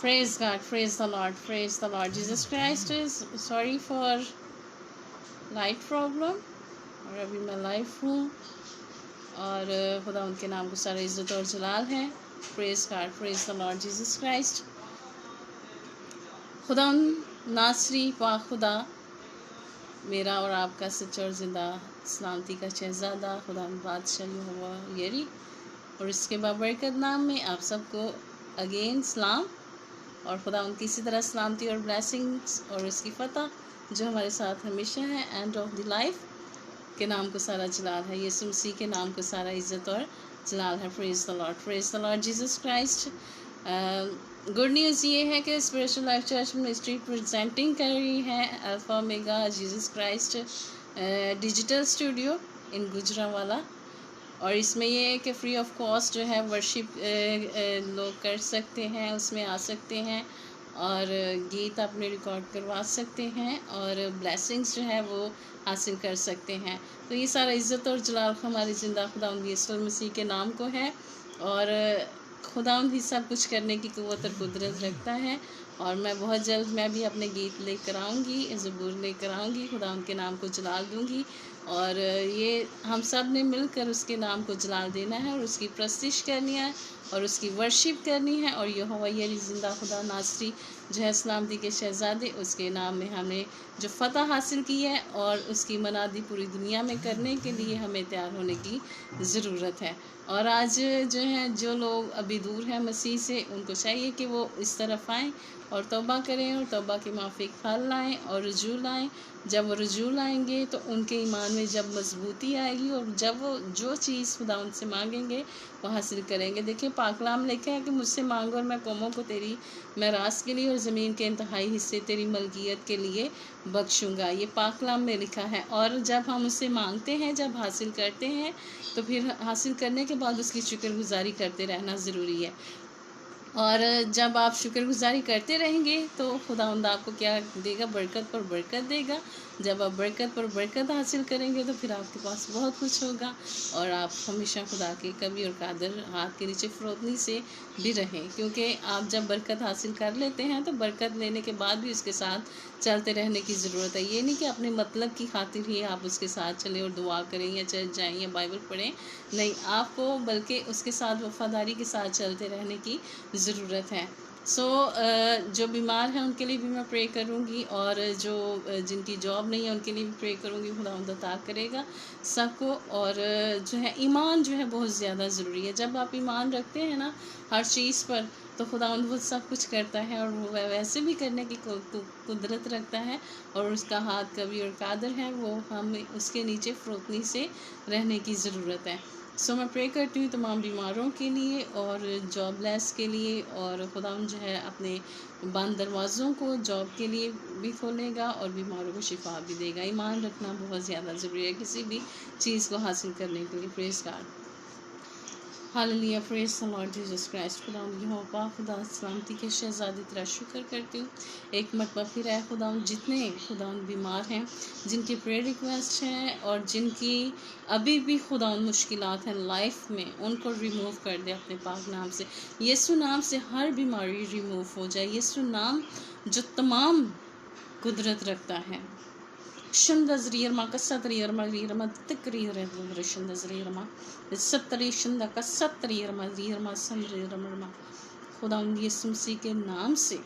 Praise the Lord, praise the Lord. Jesus Christ is sorry for light problem, और अभी मैं live हूँ, और खुदा उनके नाम को सारा इज़्ज़त और जलाल है। Praise God, praise the Lord Jesus Christ. खुदा नासरी पाक खुदा, मेरा और आपका सच्चा और ज़िंदा सलामती का शहज़ादा खुदा बादशाह यहोवा यरी, और इसके बाबरकत नाम में आप सबको अगेन सलाम, और खुदा उनकी इसी तरह सलामती और ब्लेसिंग्स और उसकी फ़तह जो हमारे साथ हमेशा है। एंड ऑफ द लाइफ के नाम को सारा जलाल है, यीशु मसीह के नाम को सारा इज़्ज़त और जलाल है। Praise the Lord Jesus Christ. Good news ये है कि spiritual life church ministry presenting कर रही है Alpha Mega Jesus Christ digital studio in Gujranwala, और इसमें ये है कि फ्री ऑफ कॉस्ट जो है वर्शिप लोग कर सकते हैं, उसमें आ सकते हैं और गीत अपने रिकॉर्ड करवा सकते हैं और ब्लेसिंग्स जो है वो हासिल कर सकते हैं। तो ये सारा इज़्ज़त और जलाल हमारे ज़िंदा खुदावंद यीशु मसीह के नाम को है, और खुदावंद ही सब कुछ करने की क़ुव्वत और कुदरत रखता है। और मैं बहुत जल्द मैं भी अपने गीत लेकर आऊँगी, ज़बूर लेकर आऊँगी, खुदावंद के नाम को जलाल दूँगी, और ये हम सब ने मिलकर उसके नाम को जलाल देना है और उसकी प्रस्तिश करनी है और उसकी वर्शिप करनी है। और यहोवा यरी ज़िंदा खुदा नासरी जो है सलामती के शहज़ादे, उसके नाम में हमने जो फ़तह हासिल की है और उसकी मनादी पूरी दुनिया में करने के लिए हमें तैयार होने की ज़रूरत है। और आज जो है जो लोग अभी दूर हैं मसीह से, उनको चाहिए कि वो इस तरफ आएँ और तौबा करें और तौबा के माफ़िक फल लाएँ और रुजू लाएँ। जब वो रुजू लाएंगे तो उनके ईमान में जब मजबूती आएगी, और जब वो जो चीज़ खुदा उनसे मांगेंगे वो हासिल करेंगे। देखिए पाकलाम लिखा है कि मुझसे मांगो और मैं कौमों को तेरी मैरास के लिए और ज़मीन के इंतहाई हिस्से तेरी मलकियत के लिए बख्शूँगा। ये पाकलाम में लिखा है। और जब हम उससे मांगते हैं, जब हासिल करते हैं, तो फिर हासिल करने के बाद उसकी शुक्रगुजारी करते रहना ज़रूरी है। और जब आप शुक्रगुजारी करते रहेंगे तो खुदावंद आपको क्या देगा, बरकत पर बरकत देगा। जब आप बरकत पर बरकत हासिल करेंगे तो फिर आपके पास बहुत कुछ होगा, और आप हमेशा खुदा के कभी और कादर हाथ के नीचे फरोतनी से भी रहें, क्योंकि आप जब बरकत हासिल कर लेते हैं तो बरकत लेने के बाद भी उसके साथ चलते रहने की ज़रूरत है। ये नहीं कि अपने मतलब की खातिर ही आप उसके साथ चलें और दुआ करें या चर्च जाएँ या बाइबल पढ़ें, नहीं, आपको बल्कि उसके साथ वफादारी के साथ चलते रहने की ज़रूरत है। जो बीमार हैं उनके लिए भी मैं प्रे करूँगी, और जो जिनकी जॉब नहीं है उनके लिए भी प्रे करूँगी। खुदावंद अता करेगा सबको। और जो है ईमान जो है बहुत ज़्यादा ज़रूरी है। जब आप ईमान रखते हैं ना हर चीज़ पर, तो खुदावंद वो सब कुछ करता है, और वो वैसे भी करने की कुदरत रखता है, और उसका हाथ कभी और कादर है। वो हमें उसके नीचे फरोतनी से रहने की ज़रूरत है। मैं प्रे करती हूँ तमाम बीमारों के लिए और जॉबलेस के लिए, और खुदा जो है अपने बंद दरवाज़ों को जॉब के लिए भी खोलेगा और बीमारों को शिफा भी देगा। ईमान रखना बहुत ज़्यादा ज़रूरी है किसी भी चीज़ को हासिल करने के लिए। Praise God, hallelujah, praise the Lord Jesus Christ. खुदा यहोवा खुदा सलामती के शहज़ादे तेरा शुक्र करती हूँ एक मरतबा फिर है खुदा, जितने खुदा बीमार हैं, जिनके प्रेयर रिक्वेस्ट हैं और जिनकी अभी भी खुदा मुश्किलात हैं लाइफ में, उनको रिमूव कर दे अपने पाक नाम से। यीशु नाम से हर बीमारी रिमूव हो जाए। यीशु नाम जो तमाम कुदरत रखता है। Shundazriyarma kasatriyarma riyarma tikriyarma shundazriyarma सत्तरीशंदा का सत्तरीयरमा रियरमा समरीयरमा। खुदावंद यीशु मसीह के नाम से,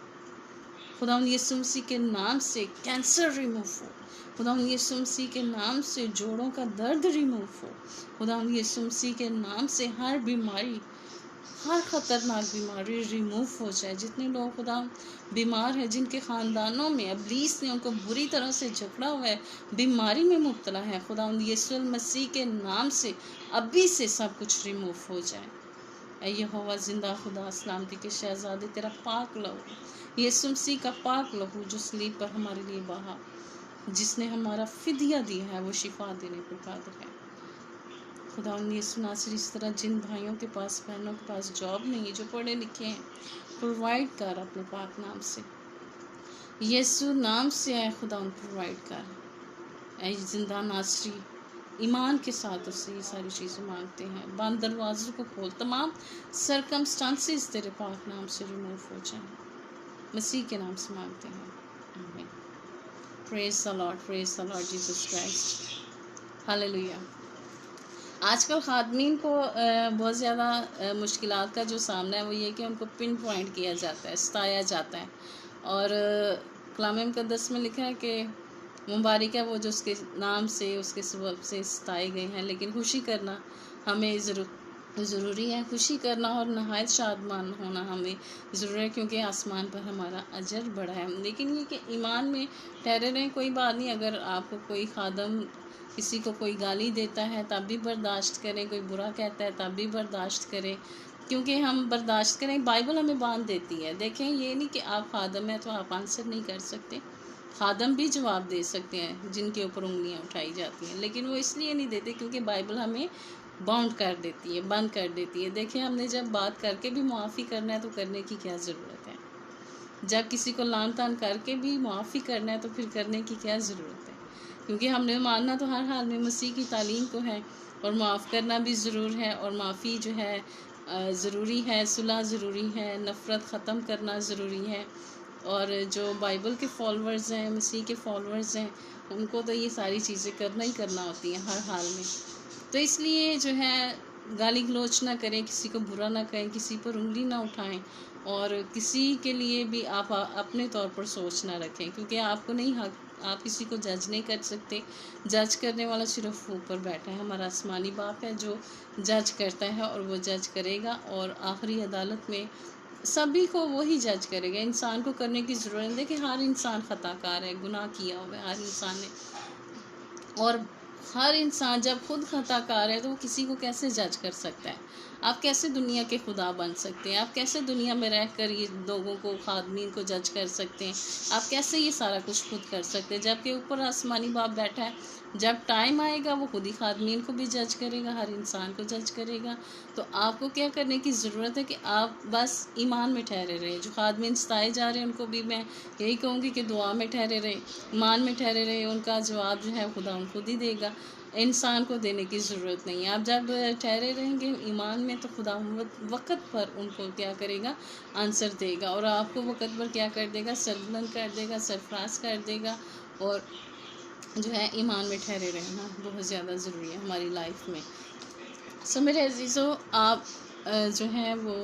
खुदावंद यीशु मसीह के नाम से कैंसर रिमूव हो। खुदावंद यीशु मसीह के नाम से जोड़ों का दर्द रिमूव हो। खुदावंद यीशु मसीह के नाम से हर बीमारी, हर ख़तरनाक बीमारी रिमूव हो जाए। जितने लोग खुदा बीमार हैं, जिनके ख़ानदानों में इब्लीस ने उनको बुरी तरह से जकड़ा हुआ है, बीमारी में मुब्तला है, खुदा यीशु मसीह के नाम से अभी से सब कुछ रिमूव हो जाए। ऐ यहोवा ज़िंदा खुदा सलामती के शहज़ादे, तेरा पाक लहू, यीशु मसीह का पाक लहू जो सलीब पर हमारे लिए बहा, जिसने हमारा फिदिया दिया है, वो शिफा देने पर कादिर है। खुदा यीशु नासरी, इस तरह जिन भाइयों के पास, बहनों के पास जॉब नहीं है, जो पढ़े लिखे हैं, प्रोवाइड कर अपने पाक नाम से, यीशु नाम से आए खुदा प्रोवाइड कर। ऐ जिंदा नासरी, ईमान के साथ उससे ये सारी चीज़ें मांगते हैं। बंद दरवाज़ों को खोल, तमाम सरकमस्टांसेस तेरे पाक नाम से रिमूव हो जाएं। मसीह के नाम से मांगते हैं, आमीन। Praise the Lord Jesus Christ, hallelujah. आजकल खादमीन को बहुत ज़्यादा मुश्किलात का जो सामना है वो ये कि उनको पिन पॉइंट किया जाता है, सताया जाता है। और कलाम मुक़द्दस में लिखा है कि मुबारक है वो जो उसके नाम से, उसके सबब से सताए गए हैं। लेकिन खुशी करना हमें ज़रूरी है, खुशी करना और नहायत शादमान होना हमें ज़रूरी है, क्योंकि आसमान पर हमारा अजर बड़ा है। लेकिन ये कि ईमान में ठहरे रहें, कोई बात नहीं। अगर आपको कोई खादम किसी को कोई गाली देता है तब भी बर्दाश्त करें, कोई बुरा कहता है तब भी बर्दाश्त करें, क्योंकि हम बर्दाश्त करें। बाइबल हमें बांध देती है। देखें, ये नहीं कि आप खादम हैं तो आप आंसर नहीं कर सकते। खादम भी जवाब दे सकते हैं जिनके ऊपर उंगलियां उठाई जाती हैं, लेकिन वो इसलिए नहीं देते क्योंकि बाइबल हमें बाउंड कर देती है, बंद कर देती है। देखिए, हमने जब बात करके भी मुआफ़ी करना है तो करने की क्या ज़रूरत है? जब किसी को लान तान करके भी मुआफ़ी करना है तो फिर करने की क्या ज़रूरत है? क्योंकि हमने मानना तो हर हाल में मसीह की तालीम को है, और माफ़ करना भी ज़रूर है, और माफ़ी जो है ज़रूरी है, सुलह ज़रूरी है, नफ़रत ख़त्म करना ज़रूरी है। और जो बाइबल के फॉलोअर्स हैं, मसीह के फॉलोअर्स हैं, उनको तो ये सारी चीज़ें करना ही करना होती हैं हर हाल में। तो इसलिए जो है गाली गलौच ना करें, किसी को बुरा ना कहें, किसी पर उंगली ना उठाएं, और किसी के लिए भी आप अपने तौर पर सोच ना रखें, क्योंकि आपको नहीं हक, आप किसी को जज नहीं कर सकते। जज करने वाला सिर्फ ऊपर बैठा है, हमारा आसमानी बाप है जो जज करता है, और वो जज करेगा, और आखिरी अदालत में सभी को वही जज करेगा। इंसान को करने की ज़रूरत नहीं। देखिए, हर इंसान खताकार है, गुनाह किया हुआ है हर इंसान ने, और हर इंसान जब खुद खताकार है तो वो किसी को कैसे जज कर सकता है? आप कैसे दुनिया के खुदा बन सकते हैं? आप कैसे दुनिया में रहकर ये लोगों को, खादमीन को जज कर सकते हैं? आप कैसे ये सारा कुछ खुद कर सकते हैं? जबकि ऊपर आसमानी बाप बैठा है। जब टाइम आएगा वो खुद ही खादमीन को भी जज करेगा, हर इंसान को जज करेगा। तो आपको क्या करने की ज़रूरत है कि आप बस ईमान में ठहरे रहें। जो खादमीन सताए जा रहे हैं उनको भी मैं यही कहूँगी कि दुआ में ठहरे रहें, ईमान में ठहरे रहें। उनका जवाब जो है खुदा उनको खुद ही देगा, इंसान को देने की ज़रूरत नहीं है। आप जब ठहरे रहेंगे ईमान में तो खुदा वक़्त पर उनको क्या करेगा, आंसर देगा, और आपको वक़्त पर क्या कर देगा, सरबुलंद कर देगा, सरफराज कर देगा। और जो है ईमान में ठहरे रहना बहुत ज़्यादा ज़रूरी है हमारी लाइफ में। सो मेरे अजीज़ों, आप जो है वो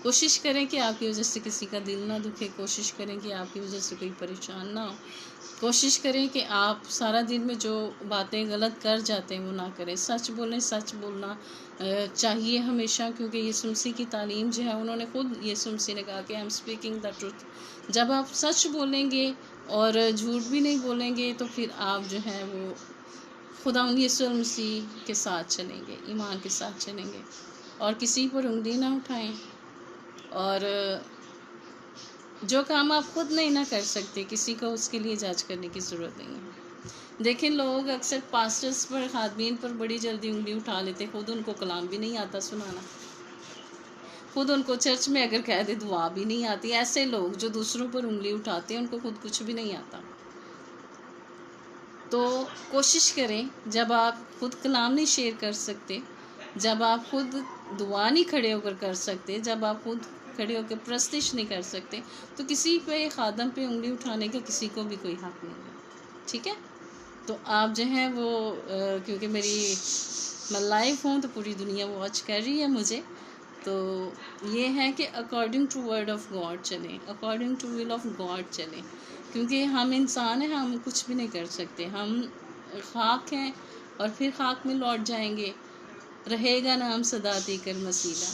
कोशिश करें कि आपकी वजह से किसी का दिल ना दुखे, कोशिश करें कि आपकी वजह से कोई परेशान ना हो, कोशिश करें कि आप सारा दिन में जो बातें गलत कर जाते हैं वो ना करें। सच बोलें, सच बोलना चाहिए हमेशा, क्योंकि यीशु मसीह की तालीम जो है, उन्होंने खुद यीशु मसीह ने कहा कि I am speaking the truth. जब आप सच बोलेंगे और झूठ भी नहीं बोलेंगे तो फिर आप जो है वो खुदा यीशु मसीह के साथ चलेंगे, ईमान के साथ चलेंगे, और किसी पर उंगली ना उठाएं। और जो काम आप खुद नहीं ना कर सकते, किसी को उसके लिए जज करने की ज़रूरत नहीं है। देखें, लोग अक्सर पास्टर्स पर, खादमीन पर बड़ी जल्दी उंगली उठा लेते, खुद उनको कलाम भी नहीं आता सुनाना, खुद उनको चर्च में अगर कह दे दुआ भी नहीं आती। ऐसे लोग जो दूसरों पर उंगली उठाते हैं उनको खुद कुछ भी नहीं आता। तो कोशिश करें, जब आप खुद कलाम नहीं शेयर कर सकते, जब आप खुद दुआ नहीं खड़े होकर कर सकते, जब आप खुद खड़े होकर प्रस्तिश नहीं कर सकते, तो किसी पे, खादम पे उंगली उठाने का किसी को भी कोई हक नहीं है। ठीक है? तो आप जो हैं वो क्योंकि मैं लाइव हूँ तो पूरी दुनिया वॉच कर रही है मुझे, तो ये है कि according to word of God चलें, according to will of God चलें, क्योंकि हम इंसान हैं, हम कुछ भी नहीं कर सकते। हम खाक हैं और फिर खाक में लौट जाएंगे। रहेगा नाम सदा तीकर मसीला।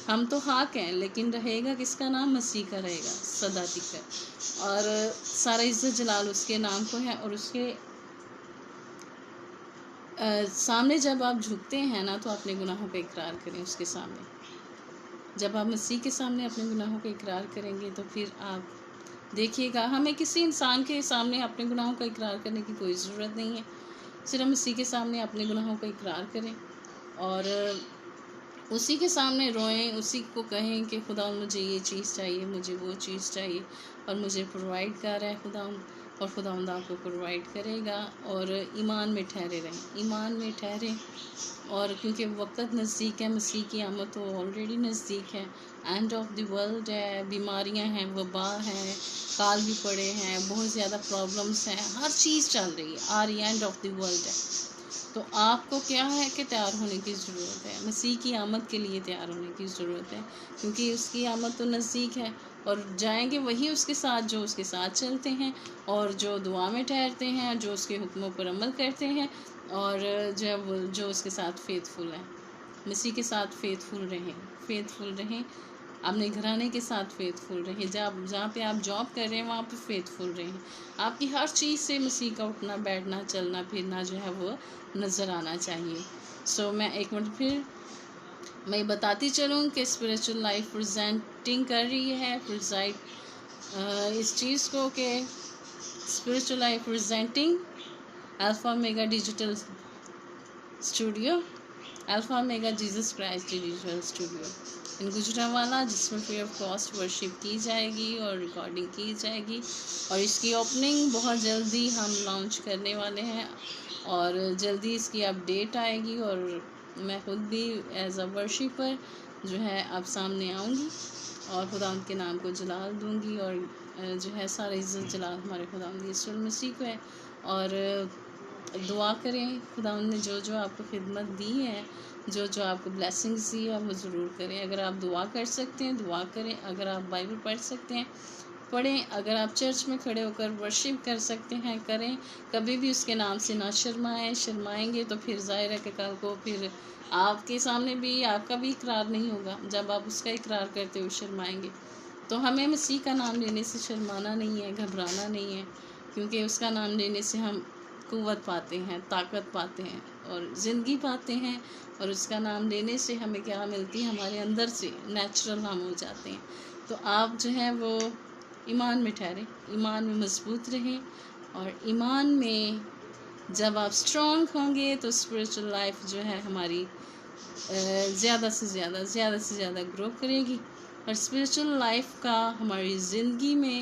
हम तो खाक हैं लेकिन रहेगा किसका नाम? मसीह का रहेगा सदा तीकर, और सारा इज़्ज़त जलाल उसके नाम को है। और उसके सामने जब आप झुकते हैं ना, तो अपने गुनाहों का इकरार करें उसके सामने। जब आप मसीह के सामने अपने गुनाहों का इकरार करेंगे तो फिर आप देखिएगा, हमें किसी इंसान के सामने अपने गुनाहों का इकरार करने की कोई ज़रूरत नहीं है। सिर्फ मसीह के सामने अपने गुनाहों का इकरार करें और उसी के सामने रोएं, उसी को कहें कि खुदा मुझे ये चीज़ चाहिए, मुझे वो चीज़ चाहिए, और मुझे प्रोवाइड कर रहा है खुदा। اور خداوند آپ کو پرووائڈ کرے گا. اور ایمان میں ٹھہرے رہیں، ایمان میں ٹھہریں. اور کیونکہ وقت نزدیک ہے، مسیح کی آمد تو آلریڈی نزدیک ہے، اینڈ آف دی ورلڈ ہے، بیماریاں ہیں، وبا ہے، کال بھی پڑے ہیں، بہت زیادہ پرابلمس ہیں، ہر چیز چل رہی ہے، اینڈ آف دی ورلڈ ہے. تو آپ کو کیا ہے کہ تیار ہونے کی ضرورت ہے، مسیح کی آمد کے لیے تیار ہونے کی ضرورت ہے، کیونکہ اس کی آمد تو نزدیک ہے. اور جائیں گے وہی اس کے ساتھ جو اس کے ساتھ چلتے ہیں، اور جو دعا میں ٹھہرتے ہیں، جو اس کے حکموں پر عمل کرتے ہیں، اور جو اس کے ساتھ فیتھفل ہیں. مسیح کے ساتھ فیتھفل رہیں، اپنے گھرانے کے ساتھ فیتھفل رہیں. جہاں پہ آپ جاب کر رہے ہیں وہاں پہ فیتھفل رہیں. آپ کی ہر چیز سے مسیح کا اٹھنا بیٹھنا چلنا پھرنا جو ہے وہ نظر آنا چاہیے. میں ایک منٹ پھر میں بتاتی چلوں کہ اسپریچول لائف پریزنٹنگ کر رہی ہے اس چیز کو کہ spiritual life presenting alpha omega digital studio, alpha omega Jesus Christ digital studio in Gujranwala, جس میں فری آف کاسٹ ورشپ کی جائے گی اور ریکارڈنگ کی جائے گی. اور اس کی اوپننگ بہت جلدی ہم لانچ کرنے والے ہیں، اور جلدی اس کی اپڈیٹ آئے گی. اور میں خود بھی ایز اے ورشپر جو ہے اب سامنے آؤں گی اور خداوند کے نام کو جلال دوں گی. اور جو ہے سارا عزت جلال ہمارے خداوند یسوع المسیح کو ہے. اور دعا کریں، خداوند نے جو آپ کو خدمت دی ہے، جو آپ کو بلیسنگز دی ہے، وہ ضرور کریں. اگر آپ دعا کر سکتے ہیں دعا کریں، اگر آپ بائبل پڑھ سکتے ہیں پڑھیں، اگر آپ چرچ میں کھڑے ہو کر ورشپ کر سکتے ہیں کریں. کبھی بھی اس کے نام سے نہ شرمائیں گے تو پھر ظاہر ہے کہ کل کو پھر آپ کے سامنے بھی آپ کا بھی اقرار نہیں ہوگا. جب آپ اس کا اقرار کرتے ہوئے شرمائیں گے تو ہمیں مسیح کا نام لینے سے شرمانا نہیں ہے، گھبرانا نہیں ہے، کیونکہ اس کا نام لینے سے ہم قوت پاتے ہیں، طاقت پاتے ہیں اور زندگی پاتے ہیں. اور اس کا نام لینے سے ہمیں کیا ملتی ہے، ہمارے اندر سے نیچرل ہم ہو جاتے ہیں. تو آپ جو ہے وہ ایمان میں ٹھہریں، ایمان میں مضبوط رہیں. اور ایمان میں جب آپ اسٹرانگ ہوں گے تو اسپریچول لائف جو ہے ہماری زیادہ سے زیادہ گرو کرے گی. اور اسپریچول لائف کا ہماری زندگی میں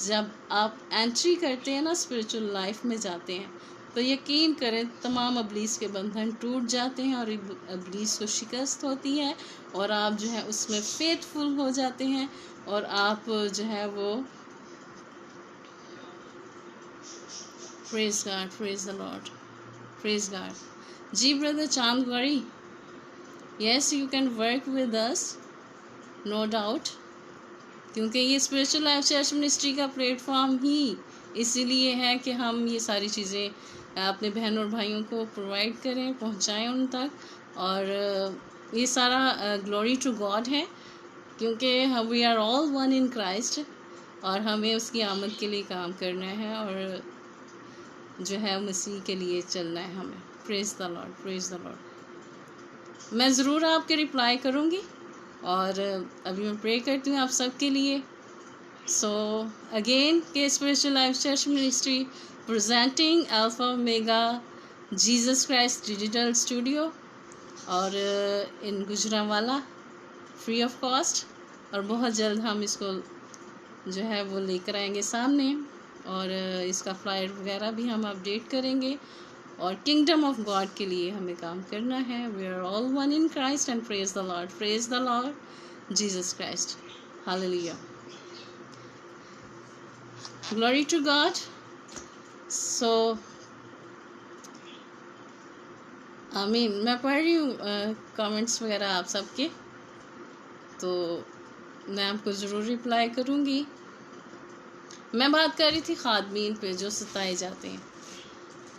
جب آپ انٹری کرتے ہیں نا، اسپریچول لائف میں جاتے ہیں، تو یقین کریں تمام ابلیس کے بندھن ٹوٹ جاتے ہیں اور ابلیس کو شکست ہوتی ہے، اور آپ جو ہے اس میں فیتھفل ہو جاتے ہیں. اور آپ جو ہے وہ praise God, praise the Lord, praise God. جی brother Chand Gori, yes you can work with us, no doubt, کیونکہ یہ اسپریچول لائف چرچ منسٹری کا پلیٹ فارم ہی اسی لیے ہے کہ ہم یہ ساری چیزیں اپنے بہن اور بھائیوں کو پرووائڈ کریں، پہنچائیں ان تک. اور یہ سارا گلوری ٹو گاڈ ہے، کیونکہ we are all one in Christ, اور ہمیں اس کی آمد کے لیے کام کرنا ہے اور جو ہے مسیح کے لیے چلنا ہے ہمیں. پریز the Lord, praise the lord. میں ضرور آپ کے رپلائی کروں گی، اور ابھی میں پرے کرتی ہوں آپ سب کے لیے. اگین کہ spiritual life church ministry presenting alpha omega Jesus Christ digital studio, اور ان گجرانوالہ، فری آف کاسٹ. اور بہت جلد ہم اس کو جو ہے وہ لے کر آئیں گے سامنے، اور اس کا فلائر وغیرہ بھی ہم اپڈیٹ کریں گے. اور کنگڈم آف گاڈ کے لیے ہمیں کام کرنا ہے. We are all one in Christ and praise the Lord, praise the Lord Jesus Christ. Hallelujah, glory to God. Amen. میں پڑھ رہی ہوں کامنٹس وغیرہ آپ سب کے، تو میں آپ کو ضرور رپلائی کروں گی. میں بات کر رہی تھی خادمین پہ جو ستائے جاتے ہیں.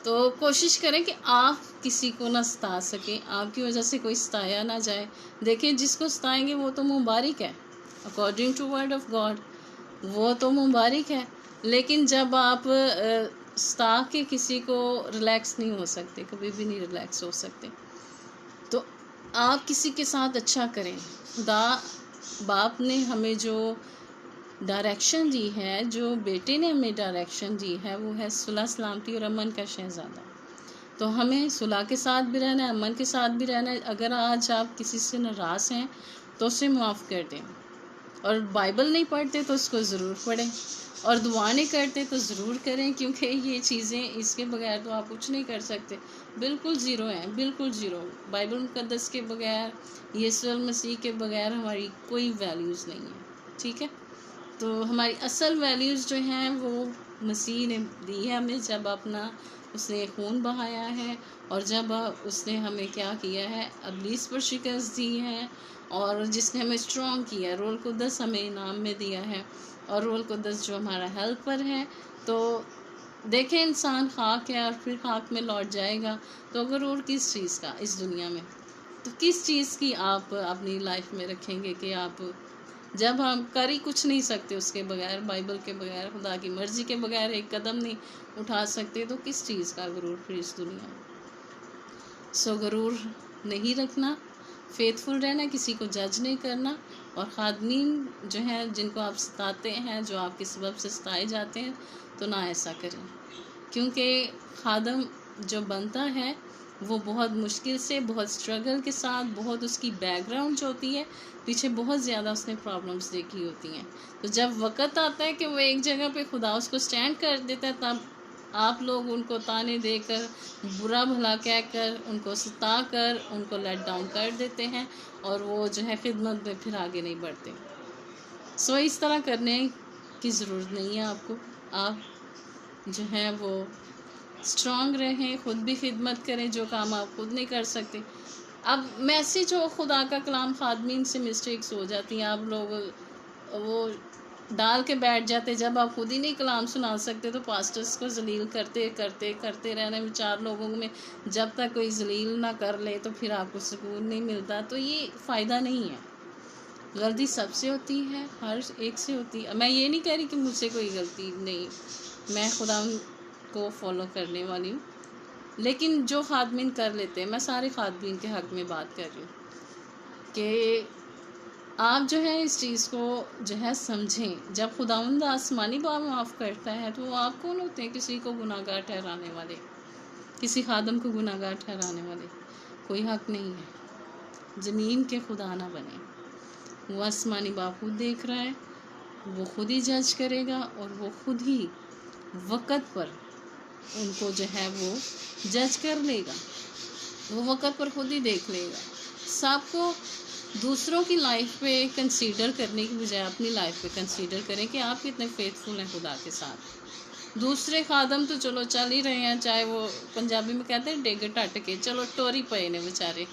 تو کوشش کریں کہ آپ کسی کو نہ ستا سکیں، آپ کی وجہ سے کوئی ستایا نہ جائے. دیکھیں جس کو ستائیں گے وہ تو مبارک ہے، according to word of God وہ تو مبارک ہے. لیکن جب آپ ستا کے کسی کو ریلیکس نہیں ہو سکتے، کبھی بھی نہیں ریلیکس ہو سکتے. تو آپ کسی کے ساتھ اچھا کریں. خدا باپ نے ہمیں جو ڈائریکشن دی ہے، جو بیٹے نے ہمیں ڈائریکشن دی ہے، وہ ہے صلح سلامتی اور امن کا شہزادہ. تو ہمیں صلح کے ساتھ بھی رہنا ہے، امن کے ساتھ بھی رہنا ہے. اگر آج آپ کسی سے ناراض ہیں تو اسے معاف کر دیں، اور بائبل نہیں پڑھتے تو اس کو ضرور پڑھیں، اور دعا نہیں کرتے تو ضرور کریں، کیونکہ یہ چیزیں اس کے بغیر تو آپ کچھ نہیں کر سکتے، بالکل زیرو ہیں، بالکل زیرو۔ بائبل مقدس کے بغیر، یسوع المسیح کے بغیر ہماری کوئی ویلیوز نہیں ہے، ٹھیک ہے؟ تو ہماری اصل ویلیوز جو ہیں وہ مسیح نے دی ہے ہمیں، جب اپنا اس نے خون بہایا ہے، اور جب اس نے ہمیں کیا کیا ہے، ابلیس پر شکست دی ہے، اور جس نے ہمیں اسٹرانگ کیا ہے، روح القدس ہمیں انعام میں دیا ہے، اور روح القدس جو ہمارا ہیلپر ہے۔ تو دیکھیں انسان خاک ہے اور پھر خاک میں لوٹ جائے گا، تو غرور کس چیز کا اس دنیا میں، تو کس چیز کی آپ اپنی لائف میں رکھیں گے کہ آپ، جب ہم کر ہی کچھ نہیں سکتے اس کے بغیر، بائبل کے بغیر، خدا کی مرضی کے بغیر ایک قدم نہیں اٹھا سکتے، تو کس چیز کا غرور پھر اس دنیا میں؟ سو غرور نہیں رکھنا، فیتھفل رہنا، کسی کو جج نہیں کرنا، اور خادمین جو ہیں جن کو آپ ستاتے ہیں، جو آپ کے سبب سے ستائے جاتے ہیں، تو نہ ایسا کریں، کیونکہ خادم جو بنتا ہے وہ بہت مشکل سے، بہت سٹرگل کے ساتھ، بہت اس کی بیک گراؤنڈ جو ہوتی ہے، پیچھے بہت زیادہ اس نے پرابلمس دیکھی ہوتی ہیں، تو جب وقت آتا ہے کہ وہ ایک جگہ پہ خدا اس کو سٹینڈ کر دیتا ہے، تب آپ لوگ ان کو تانے دے کر، برا بھلا کہہ کر، ان کو ستا کر، ان کو لیٹ ڈاؤن کر دیتے ہیں، اور وہ جو ہے خدمت میں پھر آگے نہیں بڑھتے۔ سو اس طرح کرنے کی ضرورت نہیں ہے آپ کو، آپ جو ہیں وہ اسٹرانگ رہیں، خود بھی خدمت کریں، جو کام آپ خود نہیں کر سکتے۔ اب میسیج ہو خدا کا کلام، خادمین سے مسٹیکس ہو جاتی ہیں، آپ لوگ وہ ڈال کے بیٹھ جاتے، جب آپ خود ہی نہیں کلام سنا سکتے تو پاسٹرز کو ذلیل کرتے کرتے کرتے رہنا میں، 4 لوگوں میں جب تک کوئی ذلیل نہ کر لے تو پھر آپ کو سکون نہیں ملتا، تو یہ فائدہ نہیں ہے۔ غلطی سب سے ہوتی ہے، ہر ایک سے ہوتی ہے، میں یہ نہیں کہہ رہی کہ مجھ سے کوئی غلطی نہیں، میں خدا کو فالو کرنے والی ہوں، لیکن جو خادمین کر لیتے ہیں، میں سارے خادمین کے حق میں بات کر رہی ہوں کہ آپ جو ہے اس چیز کو جو ہے سمجھیں، جب خداوند آسمانی باپ معاف کرتا ہے تو وہ آپ کون ہوتے ہیں کسی کو گناہ گار ٹھہرانے والے، کسی خادم کو گناہ گار ٹھہرانے والے؟ کوئی حق نہیں ہے۔ زمین کے خدا نہ بنے، وہ آسمانی باپ خود دیکھ رہا ہے، وہ خود ہی جج کرے گا، اور وہ خود ہی وقت پر ان کو جو ہے وہ جج کر لے گا، وہ وقت پر خود ہی دیکھ لے گا۔ سب کو دوسروں کی لائف پہ کنسیڈر کرنے کی بجائے اپنی لائف پہ کنسیڈر کریں کہ آپ کتنے فیتھفل ہیں خدا کے ساتھ۔ دوسرے خادم تو چلو چل ہی رہے ہیں، چاہے وہ پنجابی میں کہتے ہیں ڈگ ٹٹ کے، چلو ٹوری پے نے بیچارے،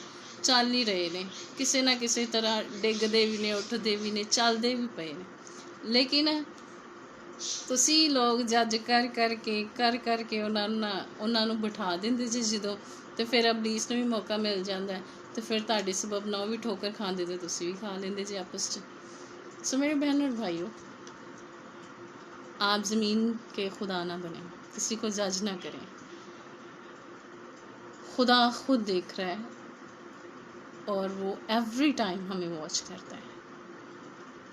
چل ہی رہے نے، کسی نہ کسی طرح ڈگ دے بھی نے، اٹھ دے بھی نے، چل دے بھی پے نے، لیکن تسی لوگ جج کر کے انہاں نوں بٹھا دیندے جی جدوں، تو پھر ابلیس نوں بھی موقع مل جاندا ہے، تو پھر تہاڈے سبب نہ بھی ٹھوکر کھاندے تے تسی بھی کھا لیندے جی آپس چ۔ سو میرے بہن اور بھائیو، آپ زمین کے خدا نہ بنیں، کسی کو جج نہ کریں، خدا خود دیکھ رہا ہے، اور وہ ایوری ٹائم ہمیں واچ کرتا ہے۔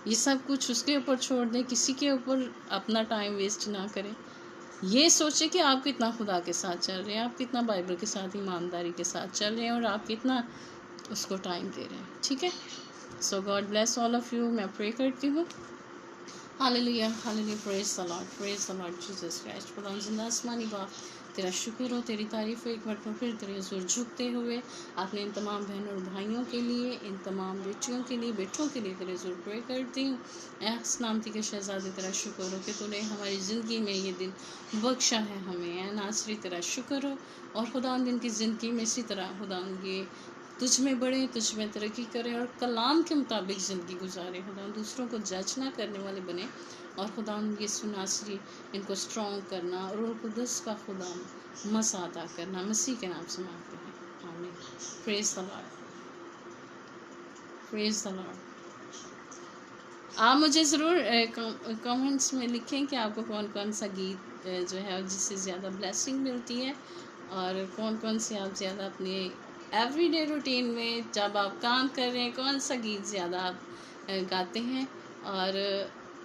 یہ سب کچھ اس کے اوپر چھوڑ دیں، کسی کے اوپر اپنا ٹائم ویسٹ نہ کریں، یہ سوچیں کہ آپ کتنا خدا کے ساتھ چل رہے ہیں، آپ کتنا بائبل کے ساتھ ایمانداری کے ساتھ چل رہے ہیں، اور آپ کتنا اس کو ٹائم دے رہے ہیں، ٹھیک ہے؟ So God bless all of you, میں پرے کرتی ہوں۔ ہاللیلویا، ہاللیلویا، پریز دی لارڈ جیسس کرائسٹ۔ خدا زندہ آسمانی باپ، تیرا شکر ہو، تیری تعریف ہو، ایک مرتبہ پھر تیرے حضور جھکتے ہوئے اپنے ان تمام بہنوں اور بھائیوں کے لیے، ان تمام بیٹیوں کے لیے، بیٹوں کے لیے تیرے حضور پرے کرتی ہوں۔ اے سلامتی کے شہزادے، تیرا شکر ہو کہ تو نے ہماری زندگی میں یہ دن بخشا ہے ہمیں۔ اے ناصری، تیرا شکر ہو، اور خدا دن کی زندگی میں اسی طرح خدا یہ تجھ میں بڑھے، تجھ میں ترقی کرے، اور کلام کے مطابق زندگی گزارے، خدا دوسروں کو جج نہ کرنے والے بنے، اور خدا یسوع ناصری ان کو اسٹرانگ کرنا، اور روح القدس کا خدا مسا عطا کرنا، مسیح کے نام سے مانگتے ہیں، آمین۔ پریز دی لارڈ، پریز دی لارڈ۔ آپ مجھے ضرور کامنٹس میں لکھیں کہ آپ کو کون کون سا گیت جو ہے جس سے زیادہ بلیسنگ ملتی ہے، اور کون کون سے آپ زیادہ اپنے ایوری ڈے روٹین میں جب آپ کام کر رہے ہیں کون سا گیت زیادہ آپ گاتے ہیں، اور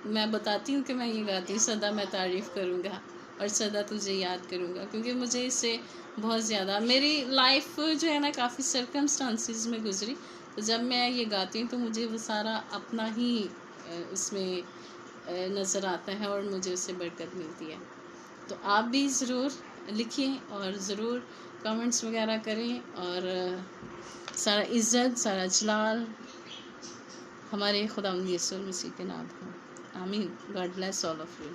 میں بتاتی ہوں کہ میں یہ گاتی ہوں، سدا میں تعریف کروں گا اور سدا تجھے یاد کروں گا، کیونکہ مجھے اس سے بہت زیادہ، میری لائف جو ہے نا کافی سرکمسٹانسز میں گزری، تو جب میں یہ گاتی ہوں تو مجھے وہ سارا اپنا ہی اس میں نظر آتا ہے اور مجھے اس سے برکت ملتی ہے. تو آپ بھی ضرور لکھیں اور ضرور کمنٹس وغیرہ کریں، اور سارا عزت، سارا جلال ہمارے خداوند یسوع مسیح کے نام ہو. آمین. God bless all of you.